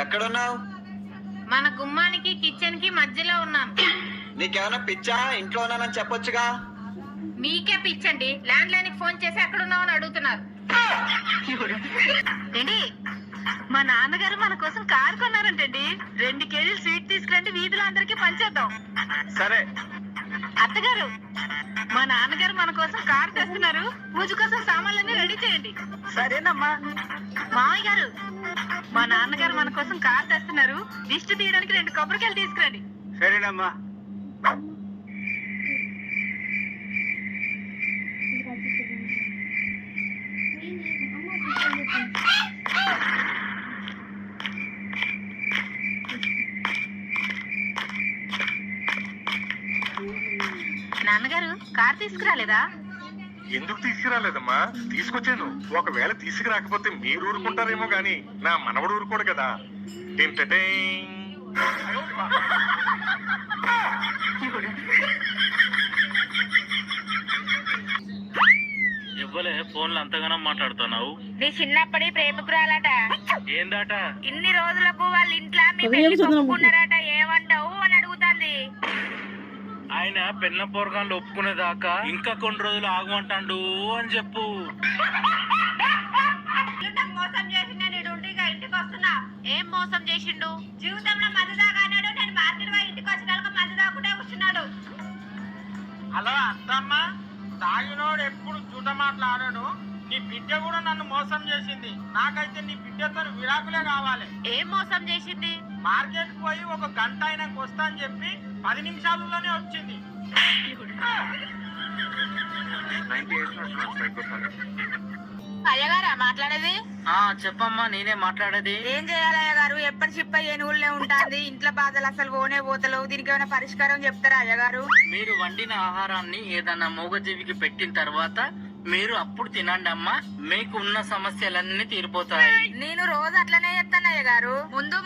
ఎక్కడున్నావు? మన గుమ్మానికి కిచెన్ కి మధ్యలో ఉన్నాను. నీకేమైనా పిచ్చా? ఇంట్లో ఉన్నానని చెప్పొచ్చుగా. మీకే పిచ్చండి, ల్యాండ్ లైన్ కి ఫోన్ చేసి ఎక్కడున్నావు అని అడుగుతున్నారు. ఏంటి, మా నాన్నగారు మన కోసం కారు కొన్నారంటండి. 2 కేజీలు స్వీట్ తీసుకురండి, వీధిలో అందరికి పంచేద్దాం. సరే. అత్తగారు, మా నాన్నగారు మన కోసం కారు తెస్తున్నారు, పూజ కోసం సామాన్లన్నీ రెడీ చేయండి. సరేనమ్మా. మామయ్య గారు, మా నాన్నగారు మన కోసం కారు తెస్తున్నారు, దిష్టి తీయడానికి 2 కొబ్బరికాయలు తీసుకురండి. సరేనమ్మా. నాన్నగారు కారు తీసుకురాలేదా? ఎందుకు తీసుకురాలేదమ్మా? తీసుకొచ్చాను. ఒకవేళ తీసుకురాకపోతే మీరు ఊరుకుంటారేమో గాని నా మనవడు ఊరుకోడు కదా. ఇవ్వలే ఫోన్లు అంతగానో మాట్లాడుతున్నావు. నీ చిన్నప్పటి ప్రేమికురాలట. ఏందాట? ఇన్ని రోజులకు వాళ్ళ ఇంట్లో మీ పెళ్లి ఒప్పుకున్నారట, ఏమంటావు అని అడుగుతాంది. ఆయన పెళ్ళ పోరగాళ్ళు ఒప్పుకునేదాకా ఇంకా కొన్ని రోజులు ఆగమంటాడు అని చెప్పు. మోసం చేసిండే నీ డ్యూటీగా ఇంటికి వస్తున్నా. ఏం మోసం చేసిండు? జీవితంలో మందు దాగాడు, నేను మార్కెట్ పోయి ఇంటికి వచ్చిన మందు దాకుంటే కూర్చున్నాడు. హలో అత్తమ్మ, తాగినోడు ఎప్పుడు జూట మాట్లాడాడు. నీ బిడ్డ కూడా నన్ను మోసం చేసింది. నాకైతే నీ బిడ్డతో విడాకులే కావాలి. ఏం మోసం చేసింది? మార్కెట్ పోయి 1 గంట అయినాక వస్తా అని చెప్పి 10 నిమిషాలలోనే వచ్చింది. అయ్యగారా మాట్లాడేది? చెప్పమ్మా, నేనే మాట్లాడేది. ఏం చేయాలి అయ్యగారు? ఎప్పటి చిప్ప ఏనుగులనే ఉంటుంది. ఇంట్లో బాధలు అసలు పోనే పోతలేవు. దీనికి ఏమైనా పరిష్కారం చెప్తారా అయ్యగారు? మీరు వండిన ఆహారాన్ని ఏదన్నా మూగజీవికి పెట్టిన తర్వాత మీరు అప్పుడు తినండి అమ్మా. మీకు ఉన్న సమస్యలన్నీ తీరిపోతాయి. నేను రోజు అట్లనే చేస్తాను అయ్యగారు. ముందు